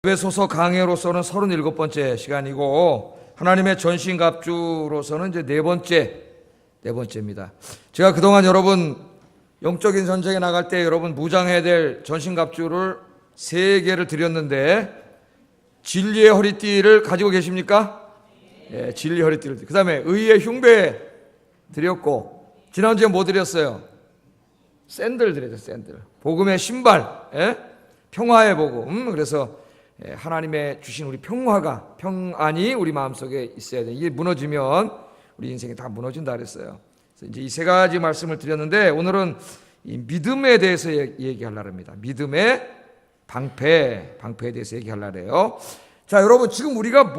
에베소서 강해로서는 37번째 시간이고 하나님의 전신갑주로서는 이제 네 번째입니다. 제가 그동안 여러분 영적인 전쟁에 나갈 때 여러분 무장해야 될 전신갑주를 3개를 드렸는데 진리의 허리띠를 가지고 계십니까? 예, 진리의 허리띠를. 그 다음에 의의 흉배 드렸고 지난주에 뭐 드렸어요? 샌들 드렸죠. 샌들. 복음의 신발, 예? 평화의 복음. 그래서 하나님의 주신 우리 평안이 우리 마음속에 있어야 돼. 이게 무너지면 우리 인생이 다 무너진다 그랬어요. 그래서 이제 이 3가지 말씀을 드렸는데 오늘은 이 믿음에 대해서 얘기하려고 합니다. 믿음의 방패에 대해서 얘기하려고 해요. 자, 여러분 지금 우리가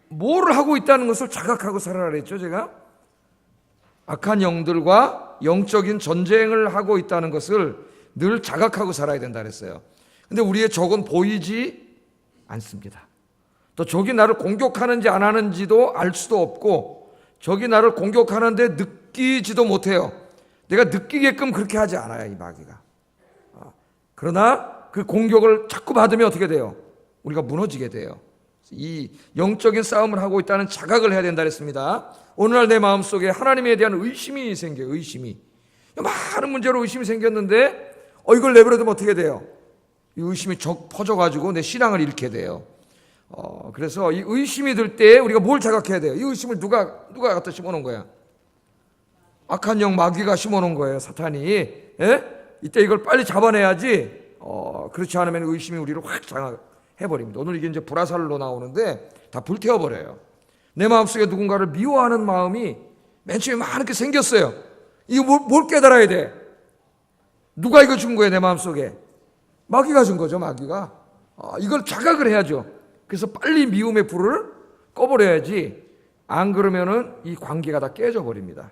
뭐를 하고 있다는 것을 자각하고 살아라 그랬죠, 제가? 악한 영들과 영적인 전쟁을 하고 있다는 것을 늘 자각하고 살아야 된다 그랬어요. 근데 우리의 적은 보이지 않습니다. 또 적이 나를 공격하는지 안 하는지도 알 수도 없고 적이 나를 공격하는데 느끼지도 못해요. 내가 느끼게끔 그렇게 하지 않아요, 이 마귀가. 그러나 그 공격을 자꾸 받으면 어떻게 돼요? 우리가 무너지게 돼요. 이 영적인 싸움을 하고 있다는 자각을 해야 된다 그랬습니다. 오늘날 내 마음속에 하나님에 대한 의심이 생겨요. 의심이. 많은 문제로 의심이 생겼는데 이걸 내버려두면 어떻게 돼요? 이 의심이 퍼져가지고 내 신앙을 잃게 돼요. 그래서 이 의심이 들 때 우리가 뭘 자각해야 돼요? 이 의심을 누가 갖다 심어놓은 거야? 악한 영 마귀가 심어놓은 거예요, 사탄이. 예? 이때 이걸 빨리 잡아내야지. 그렇지 않으면 의심이 우리를 확 장악해버립니다. 오늘 이게 이제 불화살로 나오는데 다 불태워버려요. 내 마음속에 누군가를 미워하는 마음이 맨 처음에 많게 생겼어요. 이거 뭘 깨달아야 돼? 누가 이거 준 거예요, 내 마음속에? 마귀가 준 거죠, 마귀가. 이걸 자각을 해야죠. 그래서 빨리 미움의 불을 꺼버려야지. 안 그러면은 이 관계가 다 깨져버립니다.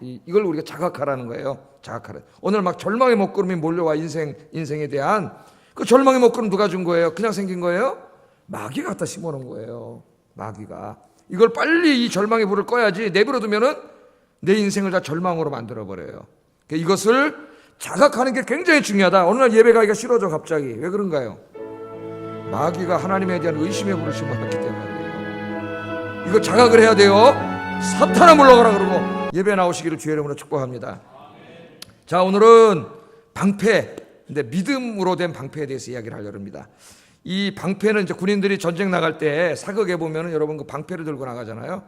이걸 우리가 자각하라는 거예요. 자각하라. 오늘 막 절망의 먹구름이 몰려와 인생에 대한 그 절망의 먹구름 누가 준 거예요? 그냥 생긴 거예요? 마귀가 갖다 심어놓은 거예요. 마귀가. 이걸 빨리 이 절망의 불을 꺼야지 내버려두면은 내 인생을 다 절망으로 만들어버려요. 이것을 자각하는 게 굉장히 중요하다. 어느 날 예배 가기가 싫어져 갑자기. 왜 그런가요? 마귀가 하나님에 대한 의심의 불을 심어놨기 때문이에요. 이거 자각을 해야 돼요. 사탄아 물러가라 그러고 예배 나오시기를 주의 이름으로 축복합니다. 자, 오늘은 방패, 근데 믿음으로 된 방패에 대해서 이야기를 하려고 합니다. 이 방패는 이제 군인들이 전쟁 나갈 때 사극에 보면은 여러분 그 방패를 들고 나가잖아요.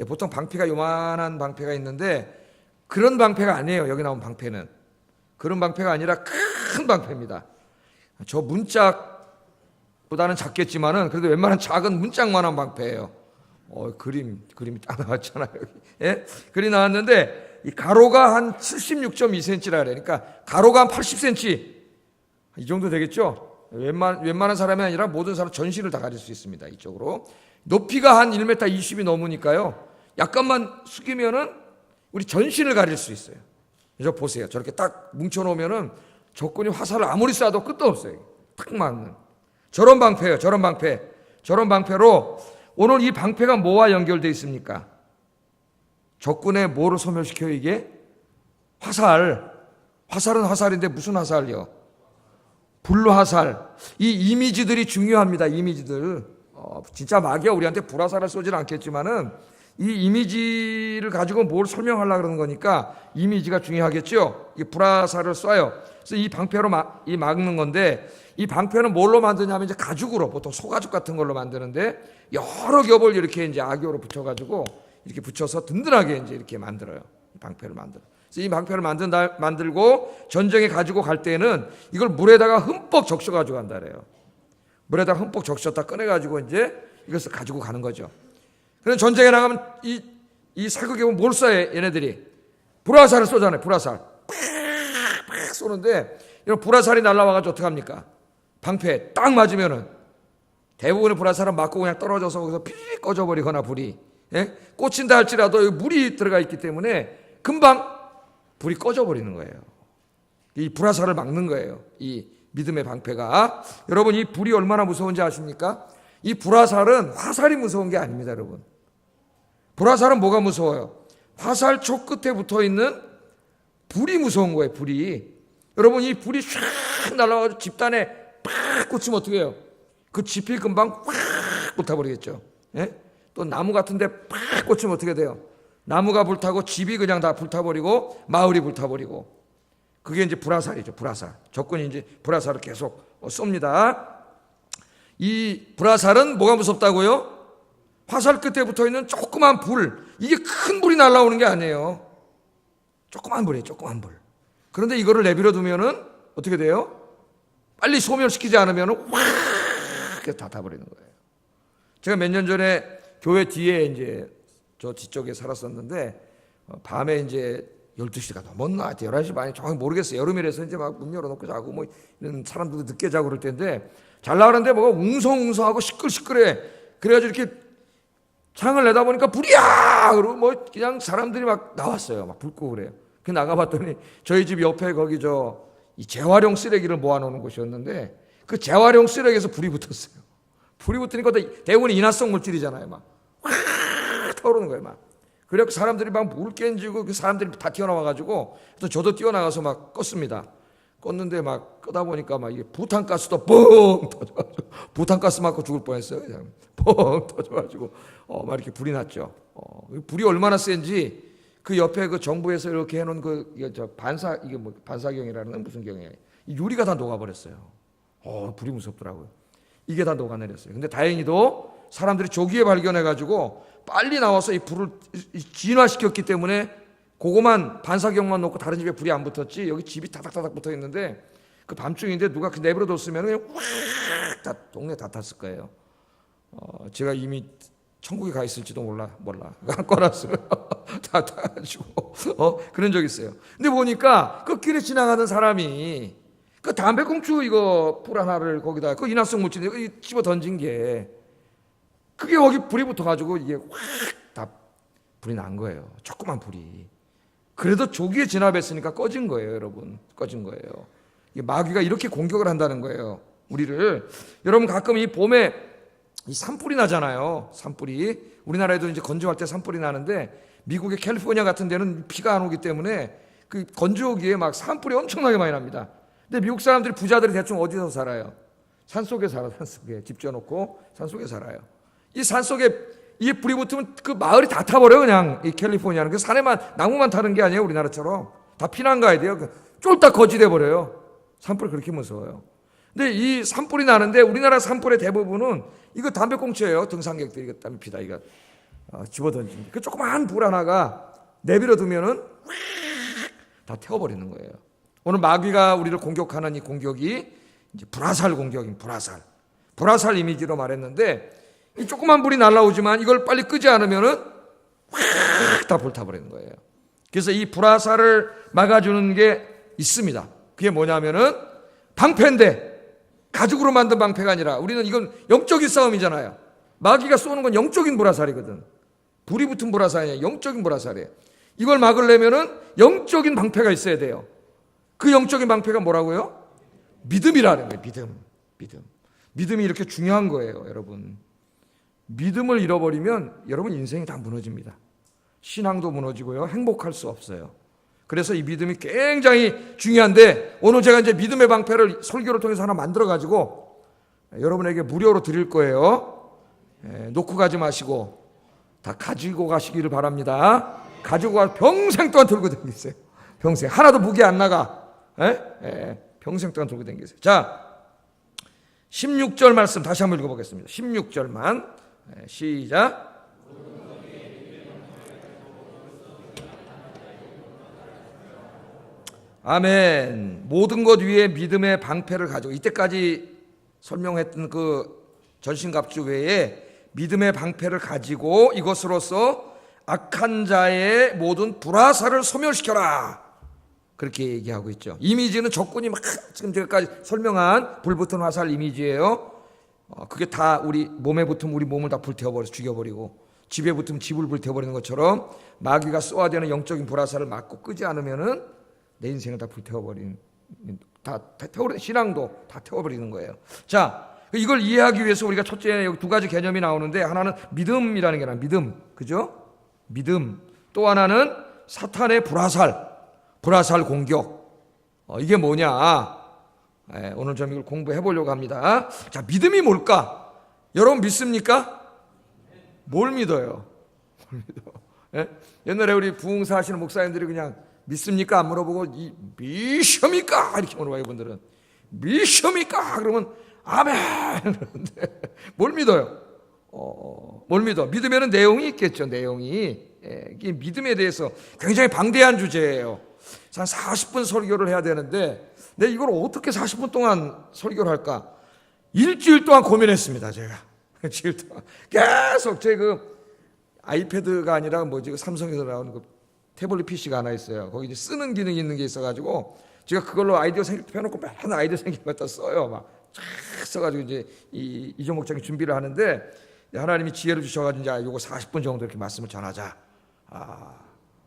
보통 방패가 요만한 방패가 있는데 그런 방패가 아니에요. 여기 나온 방패는. 그런 방패가 아니라 큰 방패입니다. 저 문짝보다는 작겠지만은 그래도 웬만한 작은 문짝만한 방패예요. 그림이 딱 나왔잖아요. 여기. 예? 그림이 나왔는데 이 가로가 한 76.2cm라 그러니까 가로가 한 80cm 이 정도 되겠죠. 웬만한 사람이 아니라 모든 사람 전신을 다 가릴 수 있습니다. 이쪽으로 높이가 한 1m 20이 넘으니까요. 약간만 숙이면은 우리 전신을 가릴 수 있어요. 그래서 보세요. 저렇게 딱 뭉쳐놓으면은 적군이 화살을 아무리 쏴도 끝도 없어요. 탁 맞는. 저런 방패예요. 저런 방패. 저런 방패로 오늘 이 방패가 뭐와 연결되어 있습니까? 적군의 뭐를 소멸시켜요, 이게? 화살. 화살은 화살인데 무슨 화살이요? 불화살. 이 이미지들이 중요합니다. 이미지들. 진짜 마귀가 우리한테 불화살을 쏘지는 않겠지만은 이 이미지를 가지고 뭘 설명하려고 그러는 거니까 이미지가 중요하겠죠. 이 불화살을 쏴요. 그래서 이 방패로 막는 건데 이 방패는 뭘로 만드냐면 이제 가죽으로 보통 소가죽 같은 걸로 만드는데 여러 겹을 이렇게 이제 악으로 붙여가지고 이렇게 붙여서 든든하게 이제 이렇게 만들어요. 이 방패를 만들어. 그래서 이 방패를 만들고 전쟁에 가지고 갈 때는 이걸 물에다가 흠뻑 적셔가지고 간다 그래요. 물에다가 흠뻑 적셨다 꺼내가지고 이제 이것을 가지고 가는 거죠. 그럼 전쟁에 나가면 이 사극에 보면 뭘 쏴요, 얘네들이? 불화살을 쏘잖아요, 불화살. 팍팍 쏘는데, 이런 불화살이 날라와가지고 어떡합니까? 방패 딱 맞으면은 대부분의 불화살은 맞고 그냥 떨어져서 거기서 피리 꺼져버리거나 불이. 예? 꽂힌다 할지라도 여기 물이 들어가 있기 때문에 금방 불이 꺼져버리는 거예요. 이 불화살을 막는 거예요. 이 믿음의 방패가. 여러분, 이 불이 얼마나 무서운지 아십니까? 이 불화살은 화살이 무서운 게 아닙니다, 여러분. 불화살은 뭐가 무서워요? 화살촉 끝에 붙어있는 불이 무서운 거예요, 불이. 여러분, 이 불이 쫙 날아가서 집단에 팍 꽂히면 어떻게 해요? 그 지필 금방 확 불타버리겠죠. 예? 또 나무 같은데 팍 꽂히면 어떻게 돼요? 나무가 불타고 집이 그냥 다 불타버리고 마을이 불타버리고. 그게 이제 불화살이죠. 불화살. 적군이 이제 불화살을 계속 쏩니다. 이 불화살은 뭐가 무섭다고요? 화살 끝에 붙어있는 조그만 불. 이게 큰 불이 날아오는 게 아니에요. 조그만 불이에요. 조그만 불. 그런데 이거를 내버려 두면은 어떻게 돼요? 빨리 소멸시키지 않으면은 확 다 타버리는 거예요. 제가 몇 년 전에 교회 뒤에 이제 저 뒤쪽에 살았었는데 밤에 이제 12시가 넘었나 11시 반이 정확히 모르겠어요. 여름이라서 이제 막 문 열어놓고 자고 뭐 이런 사람들도 늦게 자고 그럴 때인데 잘 나가는데 뭐가 웅성웅성하고 시끌시끌해. 그래가지고 이렇게 창을 내다보니까 불이야! 그러고 뭐 그냥 사람들이 막 나왔어요. 막 불 끄고 그래요. 그 나가봤더니 저희 집 옆에 거기 이 재활용 쓰레기를 모아놓는 곳이었는데 그 재활용 쓰레기에서 불이 붙었어요. 불이 붙으니까 대부분 인화성 물질이잖아요. 막 확 타오르는 거예요. 막. 그래서 사람들이 막 물 깬지고 그 사람들이 다 튀어나와가지고 또 저도 뛰어나가서 막 껐습니다. 껐는데 막 끄다 보니까 막 이게 부탄가스도 뻥 터져가지고 부탄가스 맞고 죽을 뻔했어요. 그냥 뻥 터져가지고 막 이렇게 불이 났죠. 불이 얼마나 센지 그 옆에 그 정부에서 이렇게 해놓은 이게 뭐 반사경이라는 무슨 경이에요? 이 유리가 다 녹아버렸어요. 불이 무섭더라고요. 이게 다 녹아내렸어요. 근데 다행히도 사람들이 조기에 발견해가지고 빨리 나와서 이 불을 진화시켰기 때문에 그거만 반사경만 놓고 다른 집에 불이 안 붙었지 여기 집이 다닥다닥 붙어 있는데 그 밤중인데 누가 내버려 뒀으면 그냥 확 다 동네 다 탔을 거예요. 제가 이미 천국에 가 있을지도 몰라 안 꺼놨어요. 다 타가지고 그런 적 있어요. 근데 보니까 그 길에 지나가는 사람이 그 담배꽁초 이거 불 하나를 거기다 그 인화성 물질 집어 던진 게 그게 거기 불이 붙어가지고 이게 확 다 불이 난 거예요. 조그만 불이. 그래도 조기에 진압했으니까 꺼진 거예요, 여러분. 꺼진 거예요. 이게 마귀가 이렇게 공격을 한다는 거예요. 우리를. 여러분 가끔 이 봄에 이 산불이 나잖아요. 산불이. 우리나라에도 이제 건조할 때 산불이 나는데 미국의 캘리포니아 같은 데는 비가 안 오기 때문에 그 건조기에 막 산불이 엄청나게 많이 납니다. 근데 미국 사람들이 부자들이 대충 어디서 살아요? 산속에 살아, 산속에. 집 지어놓고 산속에 살아요. 이 산속에 이 불이 붙으면 그 마을이 다 타버려요, 그냥. 이 캘리포니아는. 그 산에만, 나무만 타는 게 아니에요, 우리나라처럼. 다 피난 가야 돼요. 쫄딱 거지돼 버려요. 산불이 그렇게 무서워요. 근데 이 산불이 나는데 우리나라 산불의 대부분은 이거 담배꽁초예요. 등산객들이 이거 담배 피다, 이거. 집어던진. 그 조그만 불 하나가 내버려 두면은 다 태워버리는 거예요. 오늘 마귀가 우리를 공격하는 이 공격이 이제 불화살 공격인 불화살. 불화살 이미지로 말했는데 이 조그만 불이 날라오지만 이걸 빨리 끄지 않으면은 확 다 불타버리는 거예요. 그래서 이 불화살을 막아주는 게 있습니다. 그게 뭐냐면은 방패인데 가죽으로 만든 방패가 아니라 우리는 이건 영적인 싸움이잖아요. 마귀가 쏘는 건 영적인 불화살이거든. 불이 붙은 불화살이 아니라 영적인 불화살이에요. 이걸 막으려면은 영적인 방패가 있어야 돼요. 그 영적인 방패가 뭐라고요? 믿음이라는 거예요. 믿음. 믿음이 이렇게 중요한 거예요, 여러분. 믿음을 잃어버리면 여러분 인생이 다 무너집니다. 신앙도 무너지고요. 행복할 수 없어요. 그래서 이 믿음이 굉장히 중요한데 오늘 제가 이제 믿음의 방패를 설교를 통해서 하나 만들어가지고 여러분에게 무료로 드릴 거예요. 놓고 가지 마시고 다 가지고 가시기를 바랍니다. 가지고 가 평생 동안 들고 다니세요. 평생. 하나도 무게 안 나가. 평생 동안 들고 다니세요. 자, 16절 말씀 다시 한번 읽어보겠습니다. 16절만. 시작. 아멘. 모든 것 위에 믿음의 방패를 가지고 이때까지 설명했던 그 전신갑주 외에 믿음의 방패를 가지고 이것으로서 악한 자의 모든 불화살을 소멸시켜라. 그렇게 얘기하고 있죠. 이미지는 적군이 막 지금 제가까지 설명한 불붙은 화살 이미지예요. 그게 다 우리 몸에 붙으면 우리 몸을 다 불태워버려서 죽여버리고 집에 붙으면 집을 불태워버리는 것처럼 마귀가 쏘아대는 영적인 불화살을 막고 끄지 않으면은 내 인생을 다 불태워버리는, 다 태워버리는, 신앙도 다 태워버리는 거예요. 자, 이걸 이해하기 위해서 우리가 첫째 여기 두 가지 개념이 나오는데 하나는 믿음이라는 게 나와요. 믿음, 그죠? 믿음. 또 하나는 사탄의 불화살 공격. 이게 뭐냐? 오늘 좀 이걸 공부해 보려고 합니다. 자, 믿음이 뭘까? 여러분 믿습니까? 뭘 믿어요? 뭘 믿어? 예? 옛날에 우리 부흥사 하시는 목사님들이 그냥 믿습니까? 안 물어보고 믿습니까? 이렇게 물어봐요. 이분들은 믿습니까? 그러면 아멘. 그러는데 뭘 믿어요? 뭘 믿어? 믿으면 내용이 있겠죠. 내용이. 이게 믿음에 대해서 굉장히 방대한 주제예요. 한 40분 설교를 해야 되는데 내가 이걸 어떻게 40분 동안 설교를 할까? 일주일 동안 고민했습니다. 제가 일주일 동안 계속 제 그 아이패드가 아니라 뭐지, 삼성에서 나오는 그 태블릿 PC가 하나 있어요. 거기 이제 쓰는 기능이 있는 게 있어가지고 제가 그걸로 아이디어 펴놓고 맨날 아이디어 생긴 거 갖다 써요. 막 쫙 써가지고 이제 이종 목장이 준비를 하는데 하나님이 지혜를 주셔가지고 이제 요거 40분 정도 이렇게 말씀을 전하자.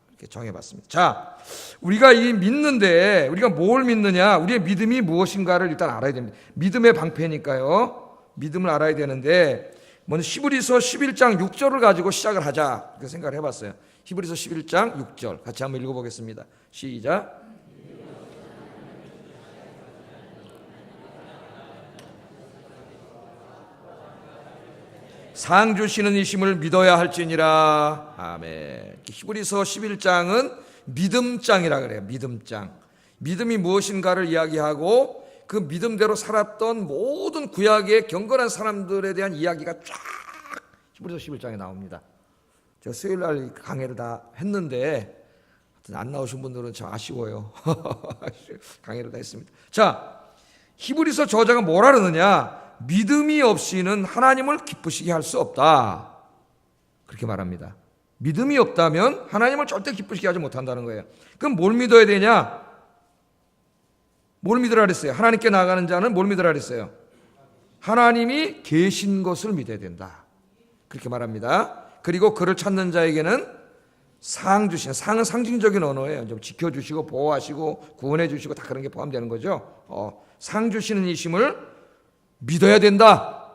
이렇게 정해봤습니다. 자, 우리가 이 믿는데 우리가 뭘 믿느냐? 우리의 믿음이 무엇인가를 일단 알아야 됩니다. 믿음의 방패니까요. 믿음을 알아야 되는데 먼저 히브리서 11장 6절을 가지고 시작을 하자 이렇게 생각을 해봤어요. 히브리서 11장 6절 같이 한번 읽어보겠습니다. 시작. 상 주시는 이심을 믿어야 할지니라. 아멘. 히브리서 11장은 믿음장이라 그래요. 믿음장. 믿음이 무엇인가를 이야기하고 그 믿음대로 살았던 모든 구약의 경건한 사람들에 대한 이야기가 쫙 히브리서 11장에 나옵니다. 제가 수요일 날 강의를 다 했는데 안 나오신 분들은 참 아쉬워요. 강의를 다 했습니다. 자, 히브리서 저자가 뭐라 그러느냐? 믿음이 없이는 하나님을 기쁘시게 할 수 없다. 그렇게 말합니다. 믿음이 없다면 하나님을 절대 기쁘시게 하지 못한다는 거예요. 그럼 뭘 믿어야 되냐? 뭘 믿으라 그랬어요? 하나님께 나아가는 자는 뭘 믿으라 그랬어요? 하나님이 계신 것을 믿어야 된다. 그렇게 말합니다. 그리고 그를 찾는 자에게는 상 주시는, 상은 상징적인 언어예요. 좀 지켜주시고 보호하시고 구원해 주시고 다 그런 게 포함되는 거죠. 상 주시는 이심을 믿어야 된다.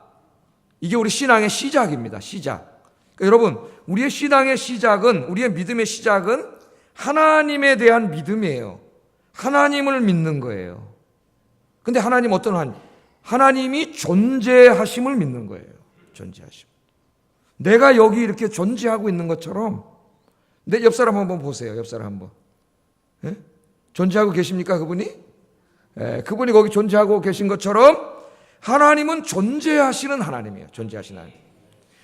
이게 우리 신앙의 시작입니다. 시작. 그러니까 여러분, 우리의 신앙의 시작은, 우리의 믿음의 시작은 하나님에 대한 믿음이에요. 하나님을 믿는 거예요. 근데 하나님 어떤 하나님이 존재하심을 믿는 거예요. 존재하심. 내가 여기 이렇게 존재하고 있는 것처럼 내 옆 사람 한번 보세요. 옆 사람 한번. 예? 존재하고 계십니까? 그분이? 그분이 거기 존재하고 계신 것처럼 하나님은 존재하시는 하나님이에요. 존재하시는 하나님.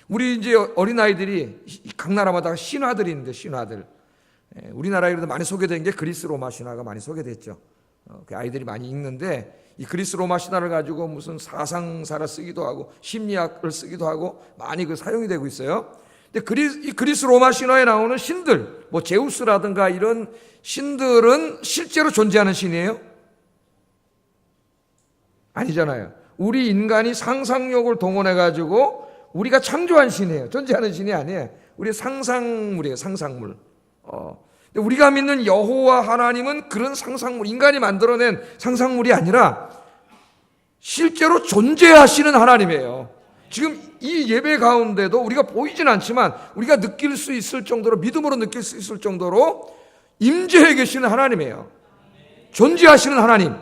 우리 이제 어린아이들이 각 나라마다 신화들이 있는데 신화들. 우리나라에도 많이 소개된 게 그리스 로마 신화가 많이 소개됐죠. 그 아이들이 많이 읽는데 이 그리스 로마 신화를 가지고 무슨 사상사를 쓰기도 하고 심리학을 쓰기도 하고 많이 그 사용이 되고 있어요. 근데 이 그리스 로마 신화에 나오는 신들, 뭐 제우스라든가 이런 신들은 실제로 존재하는 신이에요? 아니잖아요. 우리 인간이 상상력을 동원해가지고 우리가 창조한 신이에요. 존재하는 신이 아니에요. 우리 상상물이에요. 상상물. 근데 우리가 믿는 여호와 하나님은 그런 상상물, 인간이 만들어낸 상상물이 아니라 실제로 존재하시는 하나님이에요. 지금 이 예배 가운데도 우리가 보이진 않지만 우리가 느낄 수 있을 정도로, 믿음으로 느낄 수 있을 정도로 임재해 계시는 하나님이에요. 존재하시는 하나님.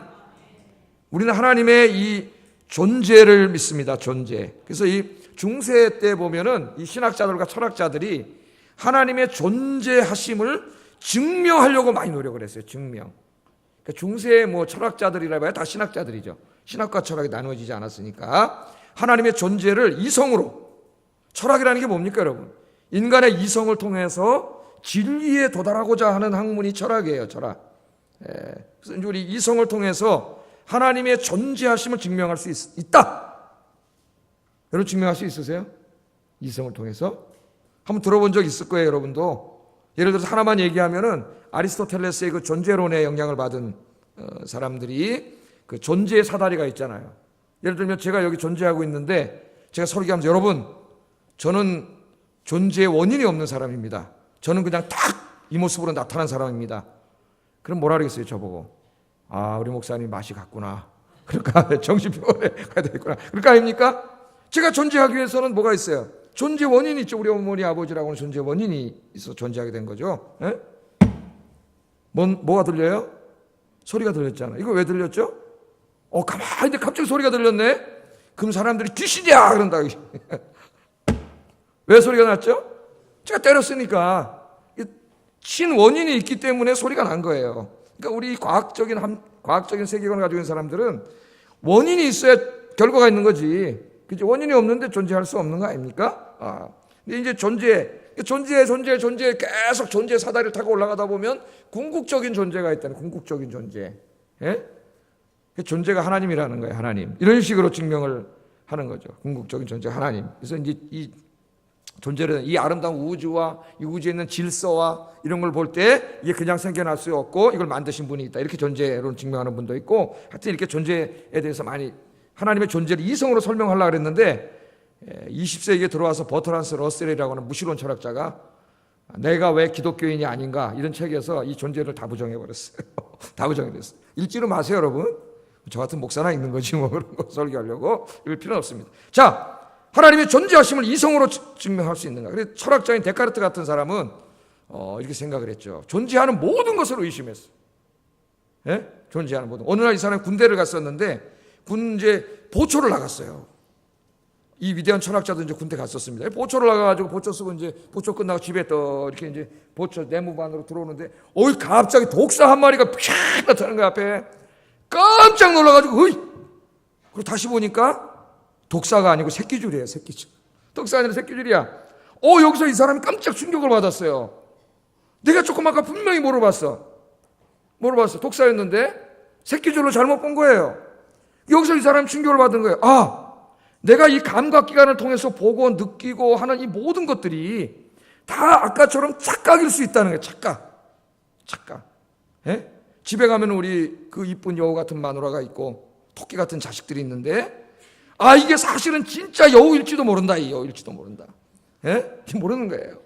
우리는 하나님의 이 존재를 믿습니다. 존재. 그래서 이 중세 때 보면은 이 신학자들과 철학자들이 하나님의 존재하심을 증명하려고 많이 노력을 했어요. 증명. 그러니까 중세 뭐 철학자들이라 봐야 다 신학자들이죠. 신학과 철학이 나누어지지 않았으니까 하나님의 존재를 이성으로. 철학이라는 게 뭡니까, 여러분? 인간의 이성을 통해서 진리에 도달하고자 하는 학문이 철학이에요. 철학. 그래서 우리 이성을 통해서 하나님의 존재하심을 증명할 수 있다. 여러분 증명할 수 있으세요? 이성을 통해서? 한번 들어본 적 있을 거예요, 여러분도. 예를 들어서 하나만 얘기하면은 아리스토텔레스의 그 존재론에 영향을 받은 사람들이 그 존재의 사다리가 있잖아요. 예를 들면 제가 여기 존재하고 있는데 제가 설교하면서 여러분, 저는 존재의 원인이 없는 사람입니다. 저는 그냥 딱 이 모습으로 나타난 사람입니다. 그럼 뭐라 그러겠어요, 저보고? 아, 우리 목사님 맛이 갔구나. 그러니까 정신병원에 가야 되겠구나. 그러니까 아닙니까? 제가 존재하기 위해서는 뭐가 있어요? 존재 원인이 있죠. 우리 어머니 아버지라고는 존재 원인이 있어 존재하게 된 거죠. 뭐가 들려요? 소리가 들렸잖아요. 이거 왜 들렸죠? 가만히 있는데 갑자기 소리가 들렸네? 그럼 사람들이 귀신이야! 그런다. 왜 소리가 났죠? 제가 때렸으니까. 친원인이 있기 때문에 소리가 난 거예요. 그러니까 우리 과학적인 세계관을 가지고 있는 사람들은 원인이 있어야 결과가 있는 거지. 그치? 원인이 없는데 존재할 수 없는 거 아닙니까? 근데 이제 존재 계속 존재 사다리를 타고 올라가다 보면 궁극적인 존재가 있다는 궁극적인 존재. 예? 존재가 하나님이라는 거예요. 하나님. 이런 식으로 증명을 하는 거죠. 궁극적인 존재 하나님. 그래서 이제 이 존재를, 이 아름다운 우주와 이 우주에 있는 질서와 이런 걸 볼 때 이게 그냥 생겨날 수 없고 이걸 만드신 분이 있다. 이렇게 존재로 증명하는 분도 있고, 하여튼 이렇게 존재에 대해서 많이 하나님의 존재를 이성으로 설명하려고 그랬는데 20세기에 들어와서 버트란드 러셀이라고 하는 무신론 철학자가 내가 왜 기독교인이 아닌가 이런 책에서 이 존재를 다 부정해버렸어요. 다 부정해버렸어요. 읽지도 마세요, 여러분. 저 같은 목사나 읽는 거지 뭐 그런 거 설교하려고 읽을 필요는 없습니다. 자, 하나님의 존재하심을 이성으로 증명할 수 있는가? 그래서 철학자인 데카르트 같은 사람은 이렇게 생각을 했죠. 존재하는 모든 것을 의심했어. 예? 존재하는 모든. 어느 날 이 사람이 군대를 갔었는데 이제 보초를 나갔어요. 이 위대한 철학자도 이제 군대 갔었습니다. 보초를 나가가지고 보초 쓰고 이제 보초 끝나고 집에 또 이렇게 이제 보초 내무반으로 들어오는데 갑자기 독사 한 마리가 팍 나타나는 거 앞에 깜짝 놀라가지고 그리고 다시 보니까 독사가 아니고 새끼줄이에요. 새끼줄. 독사가 아니라 새끼줄이야. 여기서 이 사람이 깜짝 충격을 받았어요. 내가 조금 아까 분명히 물어봤어. 독사였는데 새끼줄로 잘못 본 거예요. 여기서 이 사람이 충격을 받은 거예요. 내가 이 감각기관을 통해서 보고 느끼고 하는 이 모든 것들이 다 아까처럼 착각일 수 있다는 거예요. 착각. 예? 집에 가면 우리 그 이쁜 여우 같은 마누라가 있고 토끼 같은 자식들이 있는데 이게 사실은 진짜 여우일지도 모른다. 이 여우일지도 모른다. 예? 모르는 거예요.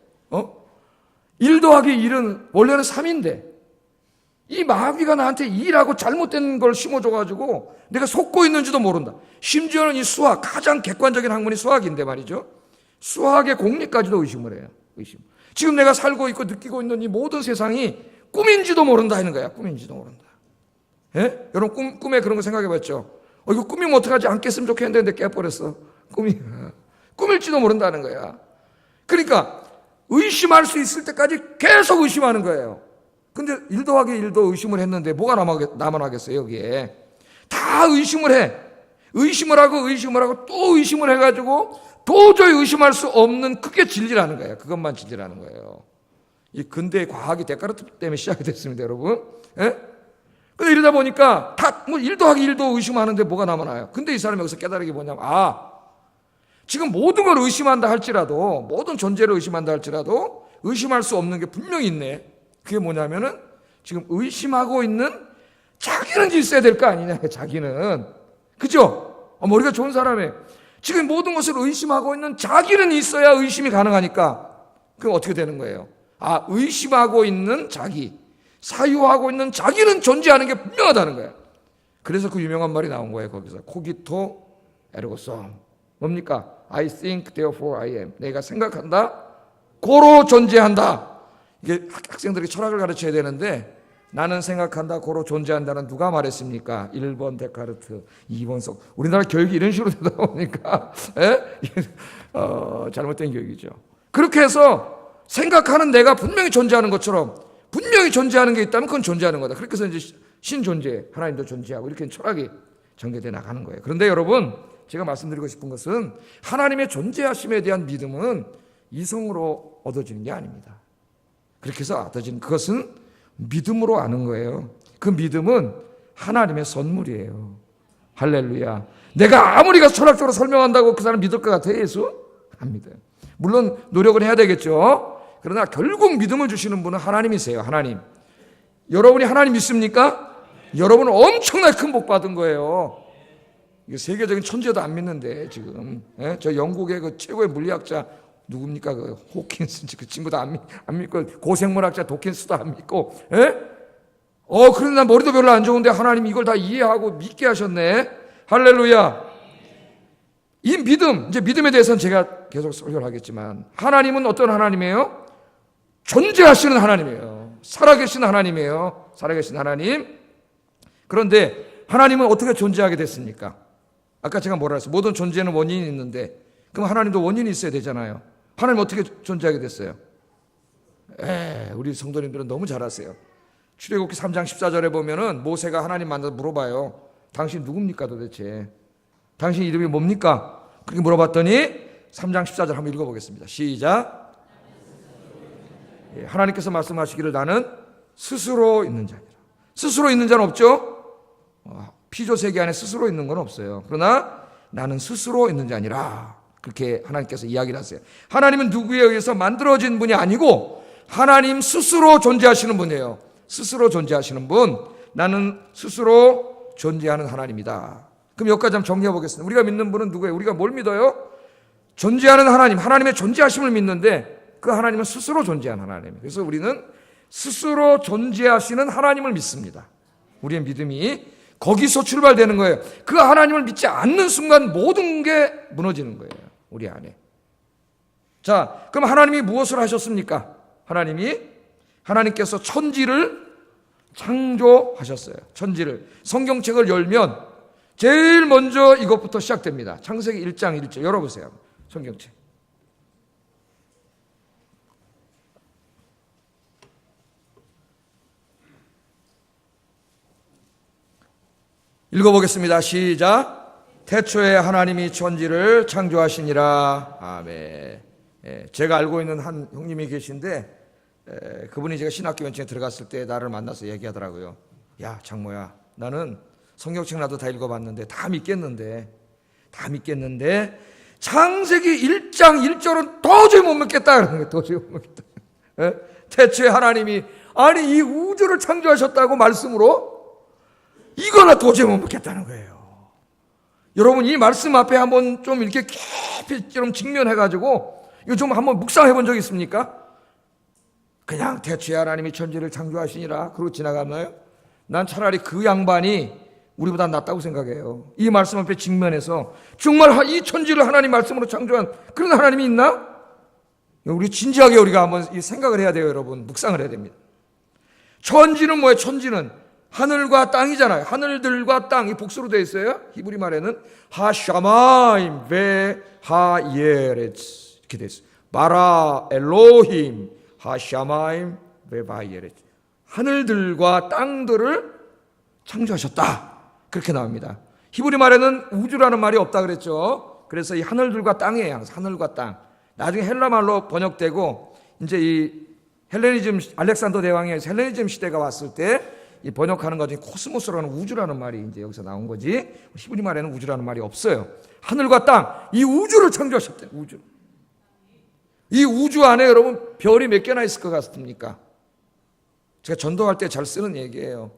1 더하기 1은 원래는 3인데 이 마귀가 나한테 2라고 잘못된 걸 심어줘가지고 내가 속고 있는지도 모른다. 심지어는 이 수학, 가장 객관적인 학문이 수학인데 말이죠. 수학의 공리까지도 의심을 해요. 지금 내가 살고 있고 느끼고 있는 이 모든 세상이 꿈인지도 모른다 하는 거야. 꿈인지도 모른다. 예? 여러분 꿈에 그런 거 생각해 봤죠? 이거 꿈이면 어떡하지? 안 깼으면 좋겠는데 깨버렸어. 꿈일지도 모른다는 거야. 그러니까 의심할 수 있을 때까지 계속 의심하는 거예요. 근데 1 더하기 1도 의심을 했는데 뭐가 남아나겠어요, 여기에. 다 의심을 해. 의심을 하고 또 의심을 해가지고 도저히 의심할 수 없는 그게 진리라는 거예요. 그것만 진리라는 거예요. 이 근대의 과학이 데카르트 때문에 시작이 됐습니다, 여러분. 예? 근데 이러다 보니까 다 1 더하기 1도 의심하는데 뭐가 남아나요? 근데 이 사람이 여기서 깨달은 게 뭐냐면 지금 모든 걸 의심한다 할지라도, 모든 존재를 의심한다 할지라도 의심할 수 없는 게 분명히 있네. 그게 뭐냐면은 지금 의심하고 있는 자기는 있어야 될 거 아니냐, 자기는. 그죠? 머리가 좋은 사람이에요. 지금 모든 것을 의심하고 있는 자기는 있어야 의심이 가능하니까 그럼 어떻게 되는 거예요? 의심하고 있는 자기, 사유하고 있는 자기는 존재하는 게 분명하다는 거예요. 그래서 그 유명한 말이 나온 거예요. 거기서 코기토 에르고 썸. 뭡니까? I think therefore I am. 내가 생각한다, 고로 존재한다. 이게 학생들이 철학을 가르쳐야 되는데 나는 생각한다, 고로 존재한다는 누가 말했습니까? 1번 데카르트, 2번 속. 우리나라 교육이 이런 식으로 되다 보니까 잘못된 교육이죠. 그렇게 해서 생각하는 내가 분명히 존재하는 것처럼 분명히 존재하는 게 있다면 그건 존재하는 거다. 그렇게 해서 이제 신존재, 하나님도 존재하고 이렇게 철학이 전개돼 나가는 거예요. 그런데 여러분, 제가 말씀드리고 싶은 것은 하나님의 존재하심에 대한 믿음은 이성으로 얻어지는 게 아닙니다. 그렇게 해서 얻어진 그것은 믿음으로 아는 거예요. 그 믿음은 하나님의 선물이에요. 할렐루야. 내가 아무리 가서 철학적으로 설명한다고 그 사람 믿을 것 같아요, 예수? 안 믿어요. 물론 노력은 해야 되겠죠. 그러나 결국 믿음을 주시는 분은 하나님이세요. 하나님. 여러분이 하나님 믿습니까? 여러분은 엄청나게 큰 복 받은 거예요. 이게 세계적인 천재도 안 믿는데 지금 저 영국의 그 최고의 물리학자 누굽니까? 그 호킨스, 그 친구도 안 믿고, 고생물학자 도킨스도 안 믿고, 그런데 난 머리도 별로 안 좋은데 하나님 이걸 다 이해하고 믿게 하셨네. 할렐루야. 이 믿음, 이제 믿음에 대해서는 제가 계속 설교를 하겠지만, 하나님은 어떤 하나님이에요? 존재하시는 하나님이에요. 살아계신 하나님이에요. 살아계신 하나님. 그런데 하나님은 어떻게 존재하게 됐습니까? 아까 제가 뭐라 했어요? 모든 존재는 원인이 있는데 그럼 하나님도 원인이 있어야 되잖아요. 하나님 어떻게 존재하게 됐어요? 우리 성도님들은 너무 잘 아세요. 출애굽기 3장 14절에 보면은 모세가 하나님 만나서 물어봐요. 당신 누굽니까 도대체? 당신 이름이 뭡니까? 그렇게 물어봤더니 3장 14절 한번 읽어보겠습니다. 시작. 하나님께서 말씀하시기를 나는 스스로 있는 자니라. 스스로 있는 자는 없죠? 피조 세계 안에 스스로 있는 건 없어요. 그러나 나는 스스로 있는 자니라. 그렇게 하나님께서 이야기를 하세요. 하나님은 누구에 의해서 만들어진 분이 아니고 하나님 스스로 존재하시는 분이에요. 스스로 존재하시는 분. 나는 스스로 존재하는 하나님이다. 그럼 여기까지 한번 정리해 보겠습니다. 우리가 믿는 분은 누구예요? 우리가 뭘 믿어요? 존재하는 하나님, 하나님의 존재하심을 믿는데 그 하나님은 스스로 존재한 하나님이에요. 그래서 우리는 스스로 존재하시는 하나님을 믿습니다. 우리의 믿음이 거기서 출발되는 거예요. 그 하나님을 믿지 않는 순간 모든 게 무너지는 거예요. 우리 안에. 자, 그럼 하나님이 무엇을 하셨습니까? 하나님께서 천지를 창조하셨어요. 천지를. 성경책을 열면 제일 먼저 이것부터 시작됩니다. 창세기 1장 1절 열어보세요. 성경책. 읽어보겠습니다. 시작. 태초에 하나님이 천지를 창조하시니라. 아멘. 제가 알고 있는 한 형님이 계신데 그분이 제가 신학교 연층에 들어갔을 때 나를 만나서 얘기하더라고요. 야 장모야, 나는 성경책 나도 다 읽어봤는데 다 믿겠는데 창세기 1장 1절은 도저히 못 믿겠다 그러는 거예요. 도저히 못 믿겠다. 태초에 하나님이 이 우주를 창조하셨다고 말씀으로 이거나 도저히 못 믿겠다는 거예요. 여러분 이 말씀 앞에 한번 좀 이렇게 깊이 좀 직면해가지고 이거 좀 한번 묵상해 본 적 있습니까? 그냥 태초에 하나님이 천지를 창조하시니라 그러고 지나갔나요? 난 차라리 그 양반이 우리보다 낫다고 생각해요. 이 말씀 앞에 직면해서 정말 이 천지를 하나님 말씀으로 창조한 그런 하나님이 있나? 우리 진지하게 우리가 한번 생각을 해야 돼요. 여러분 묵상을 해야 됩니다. 천지는 뭐예요? 천지는 하늘과 땅이잖아요. 하늘들과 땅, 이 복수로 되어 있어요. 히브리 말에는 하샤마임 베 하예레츠 이렇게 되어 있어요. 바라 엘로힘 하샤마임 베 바예레츠. 하늘들과 땅들을 창조하셨다. 그렇게 나옵니다. 히브리 말에는 우주라는 말이 없다 그랬죠. 그래서 이 하늘들과 땅이에요. 항상 하늘과 땅. 나중에 헬라 말로 번역되고 이제 이 헬레니즘 알렉산더 대왕의 헬레니즘 시대가 왔을 때 이 번역하는 것 중에 코스모스라는 우주라는 말이 이제 여기서 나온 거지. 히브리 말에는 우주라는 말이 없어요. 하늘과 땅, 이 우주를 창조하셨대요. 우주. 이 우주 안에 여러분 별이 몇 개나 있을 것 같습니까? 제가 전도할 때 잘 쓰는 얘기예요.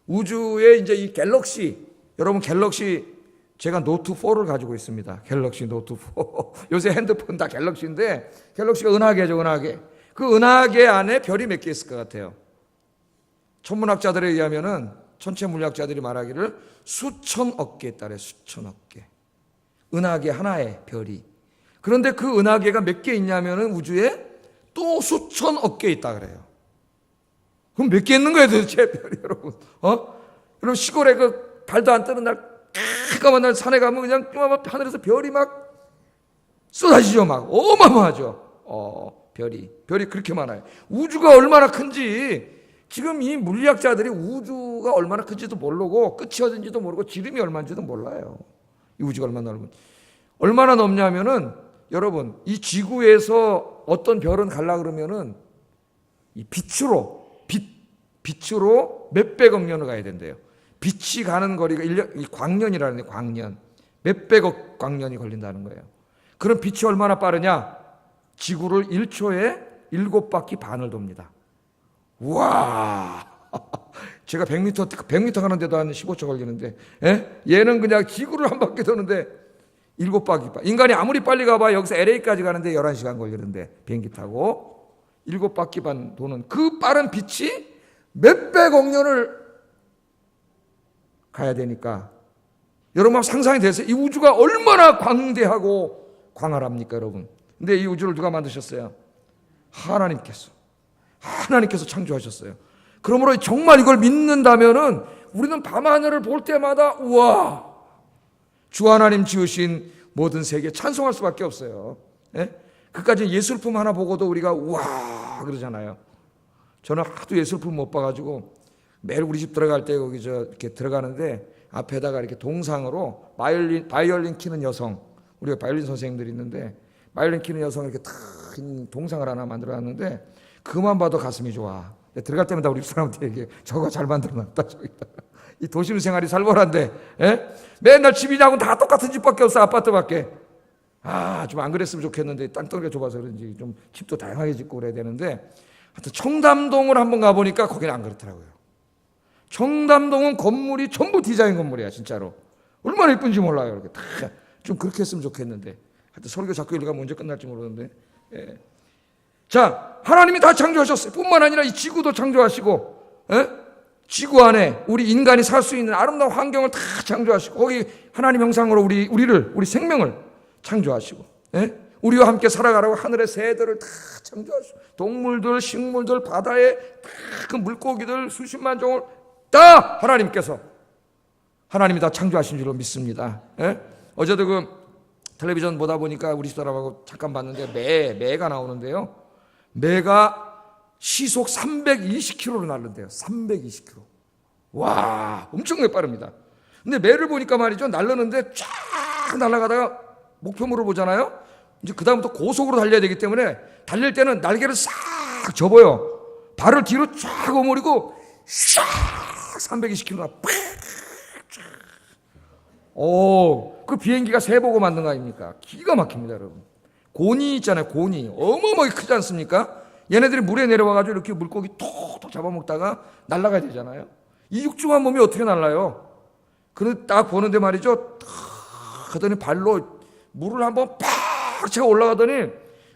우주에 이제 이 갤럭시, 여러분 갤럭시 제가 노트 4를 가지고 있습니다. 갤럭시 노트 4. 요새 핸드폰 다 갤럭시인데 갤럭시가 은하계죠, 은하계. 그 은하계 안에 별이 몇 개 있을 것 같아요. 천문학자들에 의하면은 천체 물리학자들이 말하기를 수천억 개 있다래. 수천억 개. 은하계 하나에 별이. 그런데 그 은하계가 몇 개 있냐면은 우주에 또 수천억 개 있다 그래요. 그럼 몇 개 있는 거예요 도대체 별이 여러분? 여러분 시골에 그 달도 안 뜨는 날 깜깜한 날 산에 가면 그냥 하늘에서 별이 막 쏟아지죠. 막 어마어마하죠. 별이 그렇게 많아요. 우주가 얼마나 큰지 지금 이 물리학자들이 우주가 얼마나 큰지도 모르고 끝이 어딘지도 모르고 지름이 얼마인지도 몰라요. 이 우주가 얼마나 넓냐면은 여러분 이 지구에서 어떤 별은 갈라 그러면은 이 빛으로 몇백억 년을 가야 된대요. 빛이 가는 거리가 광년이라는 거예요. 광년. 몇백억 광년이 걸린다는 거예요. 그럼 빛이 얼마나 빠르냐? 지구를 1초에 7바퀴 반을 돕니다. 우와! 제가 100m 가는데도 한 15초 걸리는데, 얘는 그냥 지구를 한 바퀴 도는데 7바퀴 반. 인간이 아무리 빨리 가봐 여기서 LA까지 가는데 11시간 걸리는데 비행기 타고 7바퀴 반 도는 그 빠른 빛이 몇백억 년을 가야 되니까 여러분 상상이 되세요? 이 우주가 얼마나 광대하고 광활합니까 여러분? 근데 이 우주를 누가 만드셨어요? 하나님께서 창조하셨어요. 그러므로 정말 이걸 믿는다면은 우리는 밤하늘을 볼 때마다 우와, 주 하나님 지으신 모든 세계 찬송할 수밖에 없어요. 예? 그까지 예술품 하나 보고도 우리가 우와 그러잖아요. 저는 하도 예술품 못 봐가지고 매일 우리 집 들어갈 때 거기 이렇게 들어가는데 앞에다가 이렇게 동상으로 바이올린 키는 여성, 우리가 바이올린 선생님들이 있는데 바이올린 키는 여성을 이렇게 탁 동상을 하나 만들어놨는데 그만 봐도 가슴이 좋아. 들어갈 때마다 우리 사람한테 얘기해. 저거 잘 만들어놨다. 이 도심 생활이 살벌한데, 예? 맨날 집이냐고 다 똑같은 집밖에 없어. 아파트밖에. 좀 안 그랬으면 좋겠는데 땅덩이가 좁아서 그런지 좀 집도 다양하게 짓고 그래야 되는데, 하여튼 청담동을 한번 가보니까 거기는 안 그렇더라고요. 청담동은 건물이 전부 디자인 건물이야, 진짜로. 얼마나 예쁜지 몰라요. 이렇게 다 좀 그렇게 했으면 좋겠는데. 하여튼 설교 자꾸 읽으면 언제 끝날지 모르는데. 예. 자, 하나님이 다 창조하셨어요. 뿐만 아니라 이 지구도 창조하시고, 예? 지구 안에 우리 인간이 살 수 있는 아름다운 환경을 다 창조하시고, 거기 하나님 형상으로 우리 생명을 창조하시고, 예? 우리와 함께 살아가라고 하늘의 새들을 다 창조하시고, 동물들, 식물들, 바다에 그 물고기들 수십만 종을 다 하나님이 다 창조하신 줄로 믿습니다. 예? 어제도 그 텔레비전 보다 보니까 우리 집사람하고 잠깐 봤는데 매가 나오는데요. 매가 시속 320km로 날른대요. 320km. 와, 엄청나게 빠릅니다. 근데 매를 보니까 말이죠, 날르는데 쫙 날아가다가 목표물을 보잖아요. 이제 그 다음부터 고속으로 달려야 되기 때문에 달릴 때는 날개를 싹 접어요. 발을 뒤로 쫙 오므리고 샥 320km나 팍. 그 비행기가 새 보고 만든 거 아닙니까? 기가 막힙니다, 여러분. 고니 있잖아요, 고니. 어마어마하게 크지 않습니까? 얘네들이 물에 내려와가지고 이렇게 물고기 톡톡 잡아먹다가 날아가야 되잖아요. 이 육중한 몸이 어떻게 날아요? 그래 딱 보는데 말이죠, 하더니 발로 물을 한번 팍 채가 올라가더니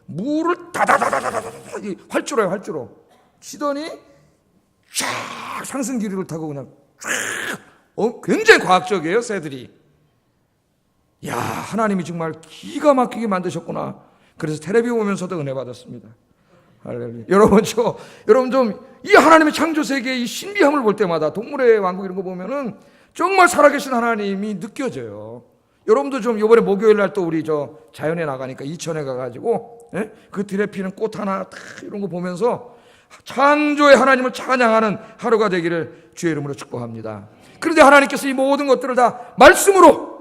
물을 다다다다다다 활주로예요, 활주로. 치더니 쫙 상승 기류를 타고 그냥 쫙. 굉장히 과학적이에요, 새들이. 야, 하나님이 정말 기가 막히게 만드셨구나. 그래서 텔레비 보면서도 은혜 받았습니다. 할렐루야. 여러분 좀 이 하나님의 창조 세계의 이 신비함을 볼 때마다 동물의 왕국 이런 거 보면은 정말 살아계신 하나님이 느껴져요. 여러분도 좀 이번에 목요일 날 또 우리 자연에 나가니까 이천에 가가지고, 예? 그 들에 피는 꽃 하나 탁 이런 거 보면서 창조의 하나님을 찬양하는 하루가 되기를 주의 이름으로 축복합니다. 그런데 하나님께서 이 모든 것들을 다 말씀으로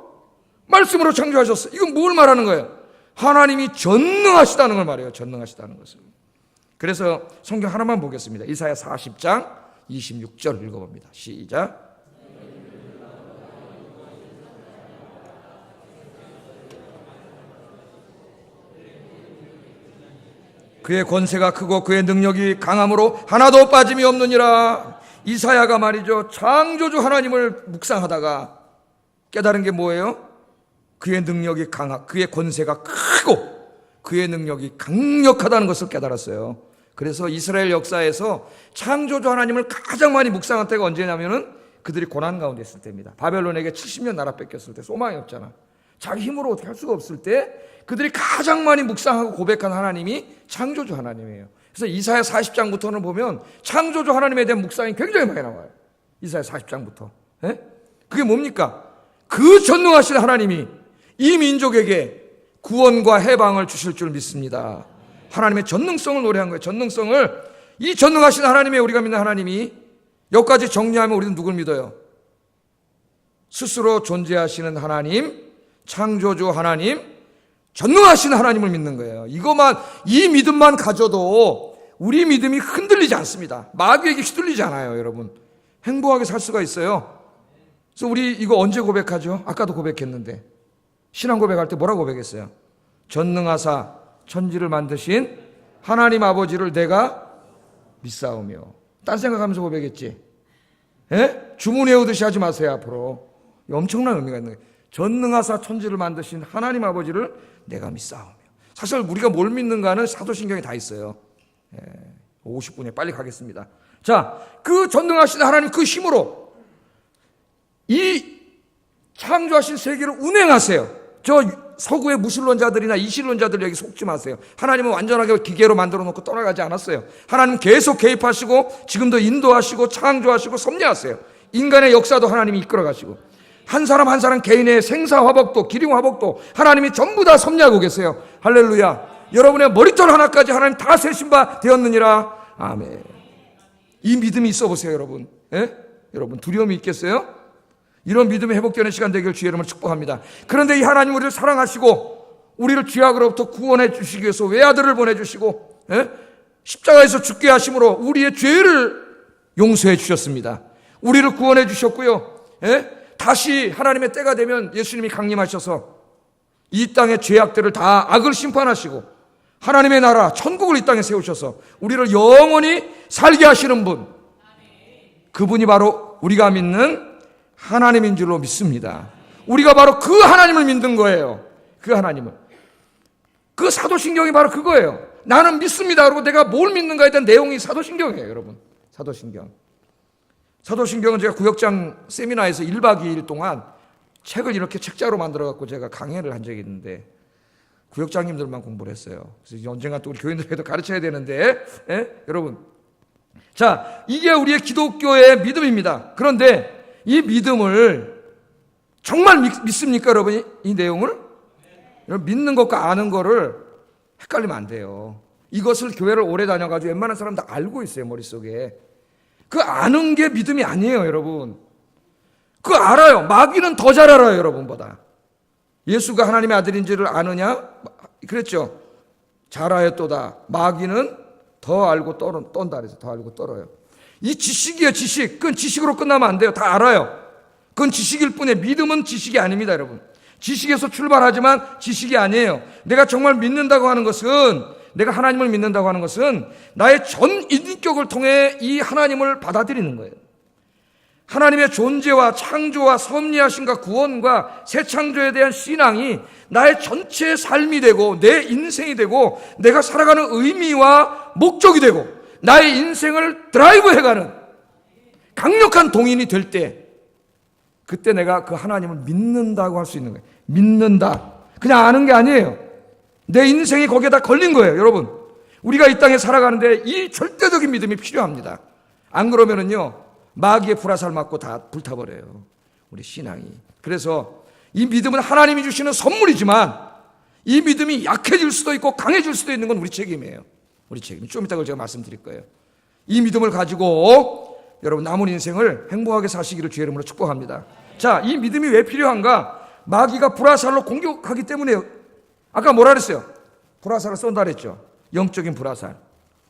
창조하셨어요. 이건 뭘 말하는 거예요? 하나님이 전능하시다는 걸 말해요. 전능하시다는 것을. 그래서 성경 하나만 보겠습니다. 이사야 40장 26절 읽어봅니다. 시작. 그의 권세가 크고 그의 능력이 강함으로 하나도 빠짐이 없느니라. 이사야가 말이죠, 창조주 하나님을 묵상하다가 깨달은 게 뭐예요? 그의 능력이 그의 권세가 크고 그의 능력이 강력하다는 것을 깨달았어요. 그래서 이스라엘 역사에서 창조주 하나님을 가장 많이 묵상한 때가 언제냐면은 그들이 고난 가운데 있을 때입니다. 바벨론에게 70년 나라 뺏겼을 때, 소망이 없잖아. 자기 힘으로 어떻게 할 수가 없을 때 그들이 가장 많이 묵상하고 고백한 하나님이 창조주 하나님이에요. 그래서 이사야 40장부터는 보면 창조주 하나님에 대한 묵상이 굉장히 많이 나와요. 이사야 40장부터. 예? 그게 뭡니까? 그 전능하신 하나님이 이 민족에게 구원과 해방을 주실 줄 믿습니다. 하나님의 전능성을 노래한 거예요. 전능성을. 이 전능하신 하나님의, 우리가 믿는 하나님이, 여기까지 정리하면 우리는 누굴 믿어요? 스스로 존재하시는 하나님, 창조주 하나님, 전능하신 하나님을 믿는 거예요. 이 믿음만 가져도 우리 믿음이 흔들리지 않습니다. 마귀에게 휘둘리지 않아요, 여러분. 행복하게 살 수가 있어요. 그래서 우리 이거 언제 고백하죠? 아까도 고백했는데. 신앙 고백할 때 뭐라고 고백했어요? 전능하사 천지를 만드신 하나님 아버지를 내가 믿사오며. 딴 생각하면서 고백했지. 예? 주문 외우듯이 하지 마세요, 앞으로. 엄청난 의미가 있는 거예요. 전능하사 천지를 만드신 하나님 아버지를 내가 믿사오며. 사실 우리가 뭘 믿는가는 사도신경에 다 있어요. 50분에 빨리 가겠습니다. 자, 그 전능하신 하나님 그 힘으로 이 창조하신 세계를 운행하세요. 저 서구의 무신론자들이나 이신론자들 여기 속지 마세요. 하나님은 완전하게 기계로 만들어 놓고 떠나가지 않았어요. 하나님 계속 개입하시고 지금도 인도하시고 창조하시고 섭리하세요. 인간의 역사도 하나님이 이끌어 가시고, 한 사람 한 사람 개인의 생사화복도 기림화복도 하나님이 전부 다 섭리하고 계세요. 할렐루야. 여러분의 머리털 하나까지 하나님 다 세신 바 되었느니라. 아멘. 이 믿음이 있어 보세요, 여러분. 예? 여러분 두려움이 있겠어요? 이런 믿음이 회복되는 시간 되기를 주의 이름으로 축복합니다. 그런데 이 하나님 우리를 사랑하시고 우리를 죄악으로부터 구원해 주시기 위해서 외아들을 보내주시고, 예? 십자가에서 죽게 하심으로 우리의 죄를 용서해 주셨습니다. 우리를 구원해 주셨고요. 예? 다시 하나님의 때가 되면 예수님이 강림하셔서 이 땅의 죄악들을 다 악을 심판하시고 하나님의 나라 천국을 이 땅에 세우셔서 우리를 영원히 살게 하시는 분, 그분이 바로 우리가 믿는 하나님인 줄로 믿습니다. 우리가 바로 그 하나님을 믿는 거예요. 그 하나님을. 그 사도신경이 바로 그거예요. 나는 믿습니다. 그리고 내가 뭘 믿는가에 대한 내용이 사도신경이에요, 여러분. 사도신경. 사도신경은 제가 구역장 세미나에서 1박 2일 동안 책을 이렇게 책자로 만들어갖고 제가 강연을 한 적이 있는데, 구역장님들만 공부를 했어요. 그래서 언젠가 또 우리 교인들에게도 가르쳐야 되는데, 예? 여러분. 자, 이게 우리의 기독교의 믿음입니다. 그런데 이 믿음을 정말 믿습니까, 여러분? 이 내용을? 여러분, 믿는 것과 아는 거를 헷갈리면 안 돼요. 이것을 교회를 오래 다녀가지고 웬만한 사람 다 알고 있어요, 머릿속에. 그 아는 게 믿음이 아니에요, 여러분. 그거 알아요. 마귀는 더 잘 알아요, 여러분보다. 예수가 하나님의 아들인지를 아느냐? 그랬죠. 잘 알았도다. 마귀는 더 알고 떤다 그래서 더 알고 떨어요. 이 지식이에요, 지식. 그건 지식으로 끝나면 안 돼요. 다 알아요. 그건 지식일 뿐이에요. 믿음은 지식이 아닙니다, 여러분. 지식에서 출발하지만 지식이 아니에요. 내가 정말 믿는다고 하는 것은, 내가 하나님을 믿는다고 하는 것은 나의 전 인격을 통해 이 하나님을 받아들이는 거예요. 하나님의 존재와 창조와 섭리하심과 구원과 새 창조에 대한 신앙이 나의 전체 삶이 되고 내 인생이 되고 내가 살아가는 의미와 목적이 되고 나의 인생을 드라이브해가는 강력한 동인이 될 때, 그때 내가 그 하나님을 믿는다고 할 수 있는 거예요. 믿는다. 그냥 아는 게 아니에요. 내 인생이 거기에다 걸린 거예요, 여러분. 우리가 이 땅에 살아가는데 이 절대적인 믿음이 필요합니다. 안 그러면은요, 마귀의 불화살 맞고 다 불타버려요, 우리 신앙이. 그래서 이 믿음은 하나님이 주시는 선물이지만 이 믿음이 약해질 수도 있고 강해질 수도 있는 건 우리 책임이에요. 우리 책임. 좀 이따가 제가 말씀드릴 거예요. 이 믿음을 가지고 여러분 남은 인생을 행복하게 사시기를 주의 이름으로 축복합니다. 자, 이 믿음이 왜 필요한가? 마귀가 불화살로 공격하기 때문에요. 아까 뭐라 그랬어요? 불화살을 쏜다 그랬죠. 영적인 불화살.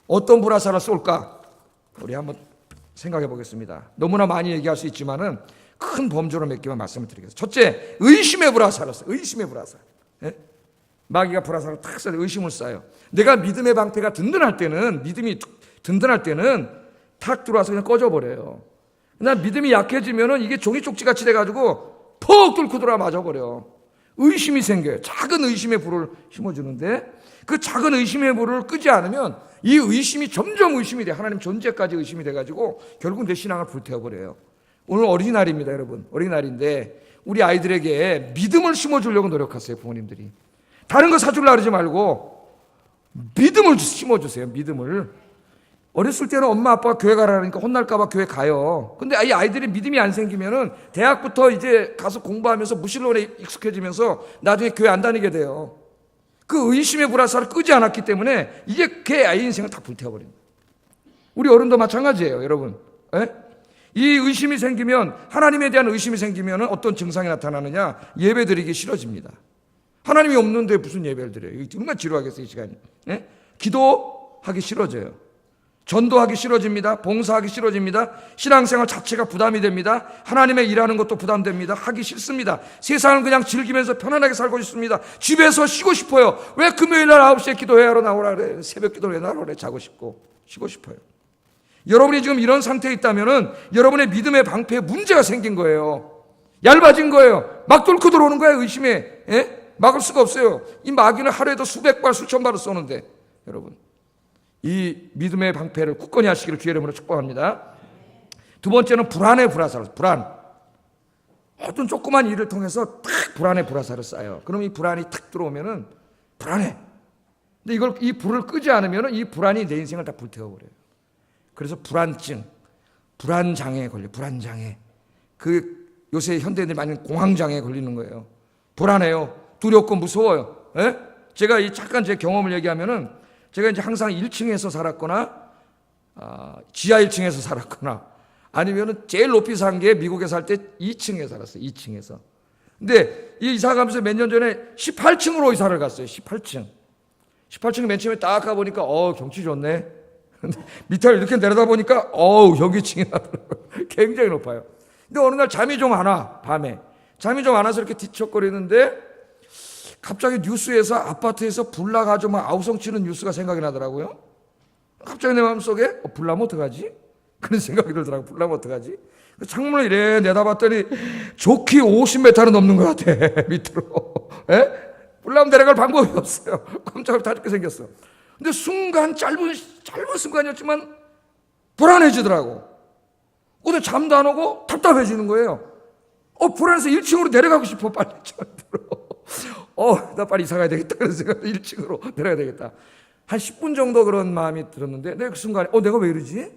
어떤 불화살을 쏠까? 우리 한번 생각해 보겠습니다. 너무나 많이 얘기할 수 있지만은 큰 범주로 몇 개만 말씀을 드리겠습니다. 첫째, 의심의 불화살을 쏴요. 의심의 불화살. 예? 마귀가 불화살을 탁 쏴요. 의심을 쏴요. 내가 믿음의 방패가 든든할 때는, 믿음이 든든할 때는 탁 들어와서 그냥 꺼져버려요. 그냥 믿음이 약해지면은 이게 종이 쪽지같이 돼가지고 퍽 뚫고 들어와 맞아버려. 의심이 생겨요. 작은 의심의 불을 심어주는데 그 작은 의심의 불을 끄지 않으면 이 의심이 점점 의심이 돼. 하나님 존재까지 의심이 돼가지고 결국 내 신앙을 불태워버려요. 오늘 어린이날입니다, 여러분. 어린이날인데 우리 아이들에게 믿음을 심어주려고 노력하세요, 부모님들이. 다른 거 사주려고 그러지 말고 믿음을 심어주세요, 믿음을. 어렸을 때는 엄마 아빠가 교회 가라니까 혼날까봐 교회 가요. 근데 이 아이들이 믿음이 안 생기면은 대학부터 이제 가서 공부하면서 무신론에 익숙해지면서 나중에 교회 안 다니게 돼요. 그 의심의 불화살을 끄지 않았기 때문에 이게 걔 아이 인생을 다 불태워버립니다. 우리 어른도 마찬가지예요, 여러분. 에? 이 의심이 생기면, 하나님에 대한 의심이 생기면 어떤 증상이 나타나느냐? 예배 드리기 싫어집니다. 하나님이 없는데 무슨 예배를 드려요? 정말 지루하겠어요, 이 시간이. 에? 기도하기 싫어져요. 전도하기 싫어집니다. 봉사하기 싫어집니다. 신앙생활 자체가 부담이 됩니다. 하나님의 일하는 것도 부담됩니다. 하기 싫습니다. 세상을 그냥 즐기면서 편안하게 살고 싶습니다. 집에서 쉬고 싶어요. 왜 금요일 날 9시에 기도회하러 나오라 그래? 새벽 기도를 왜 나오라 그래? 자고 싶고 쉬고 싶어요. 여러분이 지금 이런 상태에 있다면은 여러분의 믿음의 방패에 문제가 생긴 거예요. 얇아진 거예요. 막 뚫고 들어오는 거예요, 의심에. 예? 막을 수가 없어요. 이 마귀는 하루에도 수백 발, 수천 발을 쏘는데, 여러분. 이 믿음의 방패를 굳건히 하시기를 주의 이름으로 축복합니다. 두 번째는 불안의 불화살. 불안. 어떤 조그만 일을 통해서 탁 불안의 불화살을 쏴요. 그럼 이 불안이 탁 들어오면은 불안해. 근데 이 불을 끄지 않으면은 이 불안이 내 인생을 다 불태워버려요. 그래서 불안증, 불안장애에 걸려. 불안장애. 요새 현대인들이 많이 공황장애에 걸리는 거예요. 불안해요. 두렵고 무서워요. 예? 제가 잠깐 제 경험을 얘기하면은, 제가 이제 항상 1층에서 살았거나, 지하 1층에서 살았거나, 아니면은 제일 높이 산 게 미국에 살 때 2층에 살았어요. 2층에서. 근데 이 이사 가면서 몇 년 전에 18층으로 이사를 갔어요. 18층. 18층에 맨 처음에 딱 가보니까, 경치 좋네. 근데 밑을 이렇게 내려다 보니까, 여기 층이 나더라고요. 굉장히 높아요. 근데 어느 날 잠이 좀 안 와, 밤에. 잠이 좀 안 와서 이렇게 뒤척거리는데, 갑자기 뉴스에서 아파트에서 불 나가지고 막 아우성 치는 뉴스가 생각이 나더라고요. 갑자기 내 마음속에, 불 나면 어떡하지? 그런 생각이 들더라고요. 불 나면 어떡하지? 창문을 이래 내다봤더니 좋게 50m는 넘는 것 같아. 밑으로. 예? 불 나면 내려갈 방법이 없어요. 깜짝을 다르게 생겼어. 근데 순간, 짧은 순간이었지만 불안해지더라고. 근데 잠도 안 오고 답답해지는 거예요. 불안해서 1층으로 내려가고 싶어, 빨리. 나 빨리 이사 가야 되겠다. 그런 생각으로 1층으로 내려가야 되겠다. 한 10분 정도 그런 마음이 들었는데, 내가 그 순간에, 내가 왜 이러지?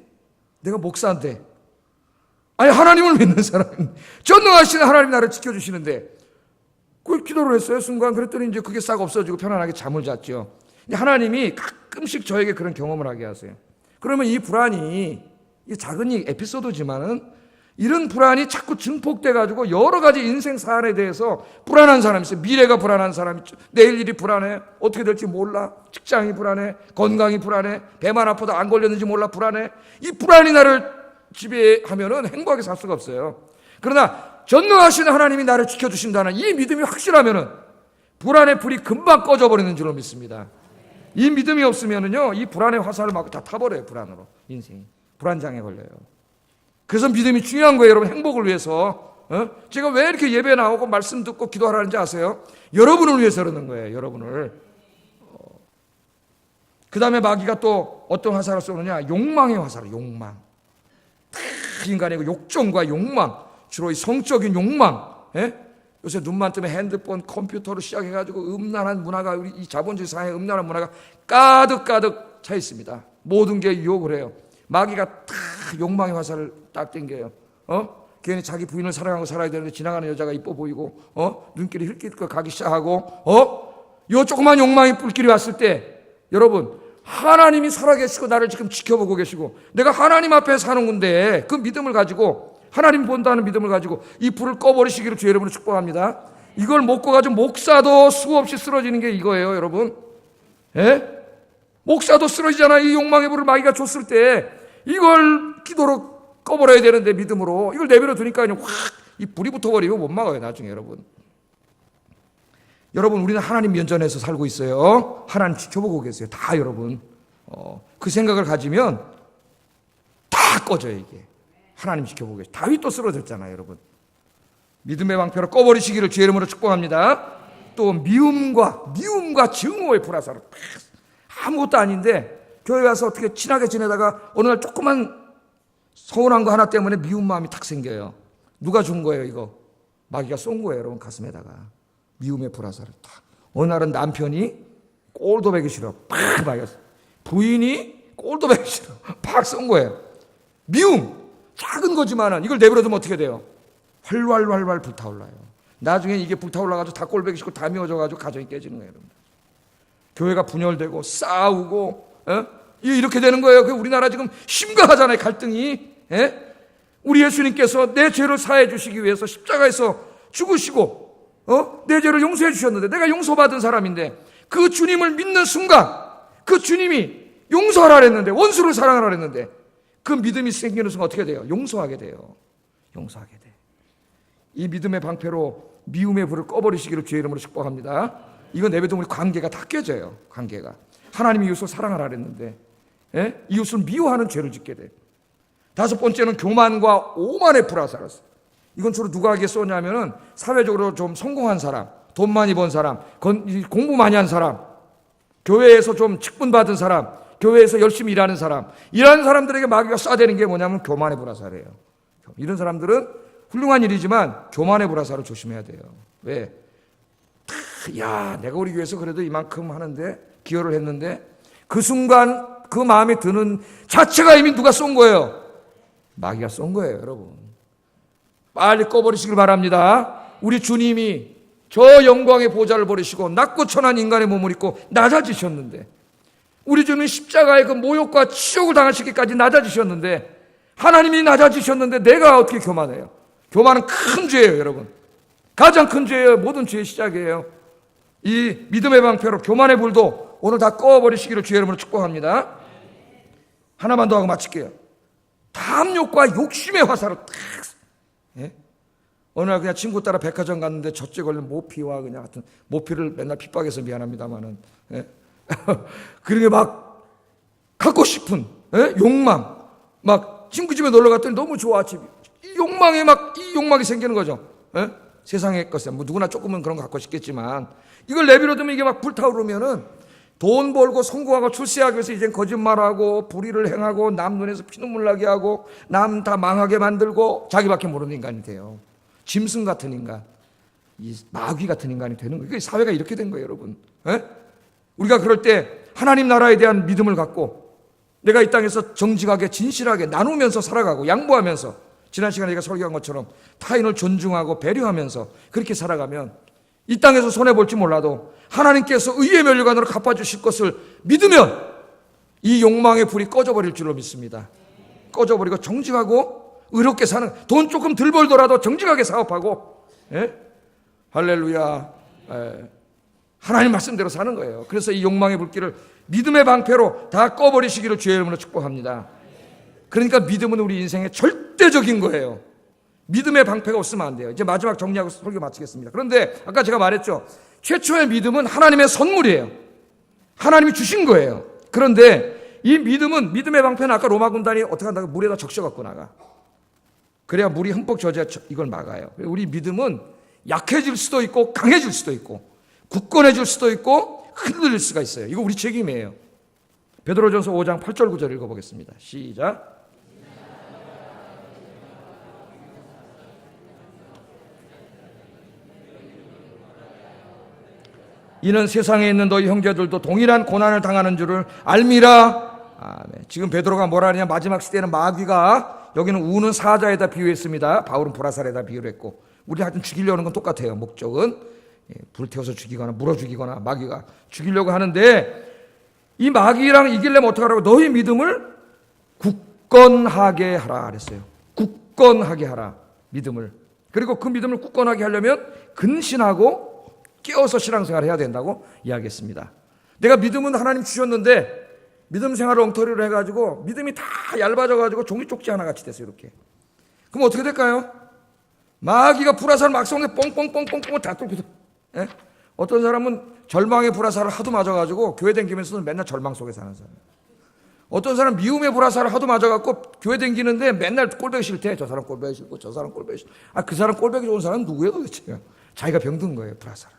내가 목사인데. 아니, 하나님을 믿는 사람. 전능하신 하나님 나를 지켜주시는데. 그걸 기도를 했어요, 순간. 그랬더니 이제 그게 싹 없어지고 편안하게 잠을 잤죠. 근데 하나님이 가끔씩 저에게 그런 경험을 하게 하세요. 그러면 이 불안이, 이 작은 에피소드지만은, 이런 불안이 자꾸 증폭돼가지고 여러 가지 인생 사안에 대해서 불안한 사람이 있어요. 미래가 불안한 사람이 있죠. 내일 일이 불안해. 어떻게 될지 몰라. 직장이 불안해. 건강이 불안해. 배만 아파도 안 걸렸는지 몰라. 불안해. 이 불안이 나를 지배하면은 행복하게 살 수가 없어요. 그러나 전능하신 하나님이 나를 지켜주신다는 이 믿음이 확실하면은 불안의 불이 금방 꺼져버리는 줄로 믿습니다. 이 믿음이 없으면은요, 이 불안의 화살을 막 다 타버려요. 불안으로. 인생이. 불안장애 걸려요. 그래서 믿음이 중요한 거예요, 여러분. 행복을 위해서. 제가 왜 이렇게 예배 나오고 말씀 듣고 기도하라는지 아세요? 여러분을 위해서 그러는 거예요, 여러분을. 그 다음에 마귀가 또 어떤 화살을 쏘느냐? 욕망의 화살을, 욕망. 인간의 욕정과 욕망, 주로 이 성적인 욕망. 요새 눈만 뜨면 핸드폰, 컴퓨터로 시작해가지고 음란한 문화가, 우리 이 자본주의 사회의 음란한 문화가 가득 차 있습니다. 모든 게 유혹을 해요. 마귀가 딱 욕망의 화살을 딱 땡겨요. 괜히 자기 부인을 사랑하고 살아야 되는데 지나가는 여자가 이뻐 보이고, 눈길이 흘끗 가기 시작하고, 요 조그만 욕망의 불길이 왔을 때, 여러분, 하나님이 살아계시고 나를 지금 지켜보고 계시고, 내가 하나님 앞에 사는 건데, 그 믿음을 가지고, 하나님 본다는 믿음을 가지고 이 불을 꺼버리시기를 주 여러분을 축복합니다. 이걸 못 꺼가지고 목사도 수없이 쓰러지는 게 이거예요, 여러분. 목사도 쓰러지잖아. 이 욕망의 불을 마귀가 줬을 때 이걸 기도로 꺼버려야 되는데, 믿음으로 이걸 내버려 두니까 그냥 확 이 불이 붙어버리면 못 막아요, 나중에. 여러분, 우리는 하나님 면전에서 살고 있어요. 하나님 지켜보고 계세요, 다. 여러분, 그 생각을 가지면 다 꺼져요. 이게 하나님 지켜보고 계세요. 다윗도 쓰러졌잖아요, 여러분. 믿음의 방패로 꺼버리시기를 주의 이름으로 축복합니다. 또 미움과 증오의 불화살을, 아무것도 아닌데 교회 와서 어떻게 친하게 지내다가 어느 날 조그만 서운한 거 하나 때문에 미운 마음이 탁 생겨요. 누가 준 거예요? 이거 마귀가 쏜 거예요, 여러분. 가슴에다가 미움의 불화살을 탁. 어느 날은 남편이 꼴도 배기 싫어, 팍 맞았어. 부인이 꼴도 배기 싫어, 팍 쏜 거예요. 미움, 작은 거지만은 이걸 내버려두면 어떻게 돼요? 활활 불타올라요. 나중에 이게 불타올라가지고 다 꼴배기 싫고 다 미워져가지고 가정이 깨지는 거예요, 여러분. 교회가 분열되고 싸우고, 이렇게 되는 거예요. 우리나라 지금 심각하잖아요, 갈등이. 우리 예수님께서 내 죄를 사해 주시기 위해서 십자가에서 죽으시고, 내 죄를 용서해 주셨는데, 내가 용서받은 사람인데, 그 주님을 믿는 순간, 그 주님이 용서하라 그랬는데, 원수를 사랑하라 그랬는데, 그 믿음이 생기는 순간 어떻게 돼요? 용서하게 돼요. 용서하게 돼. 이 믿음의 방패로 미움의 불을 꺼버리시기를 주의 이름으로 축복합니다. 이거 내뱉으면 우리 관계가 다 깨져요. 관계가. 하나님이 이웃을 사랑하라 그랬는데, 이웃을 미워하는 죄를 짓게 돼. 다섯 번째는 교만과 오만의 불화살을 써. 이건 주로 누가에게 쏘냐면은 사회적으로 좀 성공한 사람, 돈 많이 번 사람, 공부 많이 한 사람, 교회에서 좀 직분 받은 사람, 교회에서 열심히 일하는 사람, 이런 사람들에게 마귀가 쏴대는 게 뭐냐면 교만의 불화살이에요. 이런 사람들은 훌륭한 일이지만 교만의 불화살을 조심해야 돼요. 왜? 야, 내가 우리 교회에서 그래도 이만큼 하는데, 기여를 했는데, 그 순간 그 마음에 드는 자체가 이미 누가 쏜 거예요? 마귀가 쏜 거예요, 여러분. 빨리 꺼버리시길 바랍니다. 우리 주님이 저 영광의 보좌를 버리시고 낮고 천한 인간의 몸을 입고 낮아지셨는데, 우리 주님은 십자가의 그 모욕과 치욕을 당하시기까지 낮아지셨는데, 하나님이 낮아지셨는데 내가 어떻게 교만해요? 교만은 큰 죄예요, 여러분. 가장 큰 죄예요. 모든 죄의 시작이에요. 이 믿음의 방패로 교만의 불도 오늘 다 꺼버리시기를 주의 이름으로 축복합니다. 하나만 더 하고 마칠게요. 탐욕과 욕심의 화살을 탁. 예? 어느 날 그냥 친구 따라 백화점 갔는데 젖째 걸린 모피와 그냥 같은, 모피를 맨날 핍박해서 미안합니다만은, 예? 그렇게 막 갖고 싶은, 예? 욕망, 막 친구 집에 놀러 갔더니 너무 좋아 집이. 이 욕망에 막 이 욕망이 생기는 거죠. 예? 세상의 것에 뭐 누구나 조금은 그런 거 갖고 싶겠지만, 이걸 내버려두면 이게 막 불타오르면은 돈 벌고 성공하고 출세하기 위해서 이젠 거짓말하고 불의를 행하고 남 눈에서 피눈물 나게 하고 남 다 망하게 만들고 자기밖에 모르는 인간이 돼요. 짐승 같은 인간, 이 마귀 같은 인간이 되는 거예요. 사회가 이렇게 된 거예요, 여러분. 에? 우리가 그럴 때 하나님 나라에 대한 믿음을 갖고 내가 이 땅에서 정직하게 진실하게 나누면서 살아가고 양보하면서, 지난 시간에 제가 설교한 것처럼 타인을 존중하고 배려하면서 그렇게 살아가면 이 땅에서 손해볼지 몰라도 하나님께서 의의 면류관으로 갚아주실 것을 믿으면 이 욕망의 불이 꺼져버릴 줄로 믿습니다. 꺼져버리고 정직하고 의롭게 사는, 돈 조금 덜 벌더라도 정직하게 사업하고, 예? 할렐루야, 하나님 말씀대로 사는 거예요. 그래서 이 욕망의 불길을 믿음의 방패로 다 꺼버리시기를 주의 이름으로 축복합니다. 그러니까 믿음은 우리 인생의 절대적인 거예요. 믿음의 방패가 없으면 안 돼요. 이제 마지막 정리하고 설교 마치겠습니다. 그런데 아까 제가 말했죠. 최초의 믿음은 하나님의 선물이에요. 하나님이 주신 거예요. 그런데 이 믿음은, 믿음의 방패는 아까 로마 군단이 어떻게 한다고 물에다 적셔갖고 나가. 그래야 물이 흠뻑 젖어야 이걸 막아요. 우리 믿음은 약해질 수도 있고 강해질 수도 있고 굳건해질 수도 있고 흔들릴 수가 있어요. 이거 우리 책임이에요. 베드로전서 5장 8절 9절 읽어보겠습니다. 시작. 이는 세상에 있는 너희 형제들도 동일한 고난을 당하는 줄을 알미라. 아멘. 지금 베드로가 뭐라 하느냐, 마지막 시대에는 마귀가, 여기는 우는 사자에다 비유했습니다. 바울은 불화살에다 비유를 했고, 우리 하여튼 죽이려는 건 똑같아요. 목적은 불태워서 죽이거나 물어 죽이거나 마귀가 죽이려고 하는데, 이 마귀랑 이기려면 어떻게 하라고? 너희 믿음을 굳건하게 하라 그랬어요. 굳건하게 하라, 믿음을. 그리고 그 믿음을 굳건하게 하려면 근신하고 깨어서 신앙생활을 해야 된다고 이야기했습니다. 내가 믿음은 하나님 주셨는데 믿음 생활을 엉터리로 해가지고 믿음이 다 얇아져가지고 종이 쪽지 하나같이 됐어요. 이렇게. 그럼 어떻게 될까요? 마귀가 불화살 막 쏘는데 뻥뻥뻥뻥뻥 다 뚫고. 예? 어떤 사람은 절망의 불화살을 하도 맞아가지고 교회 다니면서는 맨날 절망 속에 사는 사람. 어떤 사람은 미움의 불화살을 하도 맞아갖고 교회 다니는데 맨날 꼴보기 싫대. 저 사람 꼴보기 싫고 저 사람 꼴보기 싫고. 그 사람 꼴보기 좋은 사람은 누구예요 도대체? 자기가 병든 거예요, 불화살.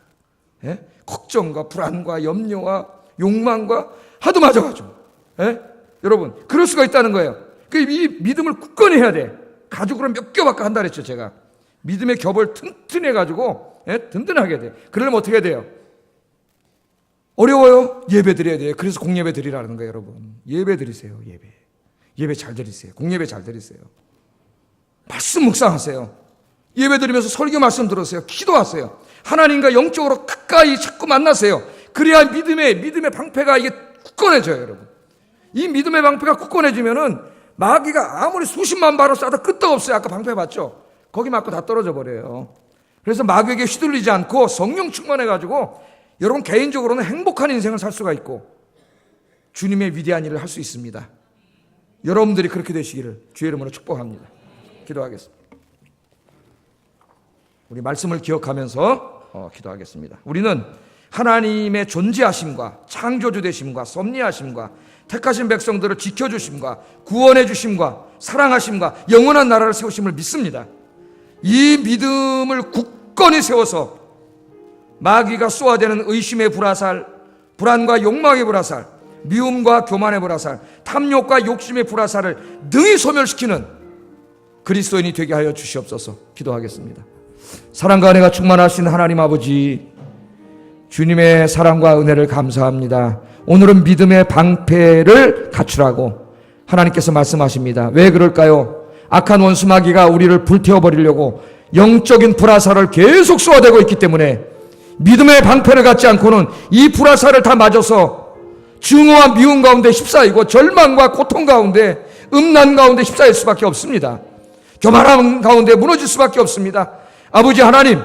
예? 걱정과 불안과 염려와 욕망과 하도 맞아가지고. 예? 여러분, 그럴 수가 있다는 거예요. 이 믿음을 굳건히 해야 돼. 가죽으로 몇 겹밖에 한다 그랬죠, 제가. 믿음의 겹을 튼튼해가지고, 예? 든든하게 돼. 그러려면 어떻게 해야 돼요? 어려워요? 예배 드려야 돼요. 그래서 공예배 드리라는 거예요, 여러분. 예배 드리세요, 예배. 예배 잘 드리세요. 공예배 잘 드리세요. 말씀 묵상하세요. 예배 드리면서 설교 말씀 들으세요. 기도하세요. 하나님과 영적으로 가까이 자꾸 만나세요. 그래야 믿음의 방패가 이게 굳건해져요, 여러분. 이 믿음의 방패가 굳건해지면은 마귀가 아무리 수십만 발을 쏴도 끄떡없어요. 아까 방패 봤죠? 거기 맞고 다 떨어져 버려요. 그래서 마귀에게 휘둘리지 않고 성령 충만해가지고 여러분 개인적으로는 행복한 인생을 살 수가 있고 주님의 위대한 일을 할 수 있습니다. 여러분들이 그렇게 되시기를 주의 이름으로 축복합니다. 기도하겠습니다. 우리 말씀을 기억하면서 기도하겠습니다. 우리는 하나님의 존재하심과 창조주 되심과 섭리하심과 택하신 백성들을 지켜주심과 구원해 주심과 사랑하심과 영원한 나라를 세우심을 믿습니다. 이 믿음을 굳건히 세워서 마귀가 쏘아대는 의심의 불화살, 불안과 욕망의 불화살, 미움과 교만의 불화살, 탐욕과 욕심의 불화살을 능히 소멸시키는 그리스도인이 되게 하여 주시옵소서. 기도하겠습니다. 사랑과 은혜가 충만하신 하나님 아버지, 주님의 사랑과 은혜를 감사합니다. 오늘은 믿음의 방패를 갖추라고 하나님께서 말씀하십니다. 왜 그럴까요? 악한 원수 마귀가 우리를 불태워버리려고 영적인 불화살을 계속 쏘아대고 있기 때문에 믿음의 방패를 갖지 않고는 이 불화살을 다 맞아서 증오와 미움 가운데 휩싸이고 절망과 고통 가운데 음란 가운데 휩싸일 수밖에 없습니다. 교만함 가운데 무너질 수밖에 없습니다. 아버지 하나님,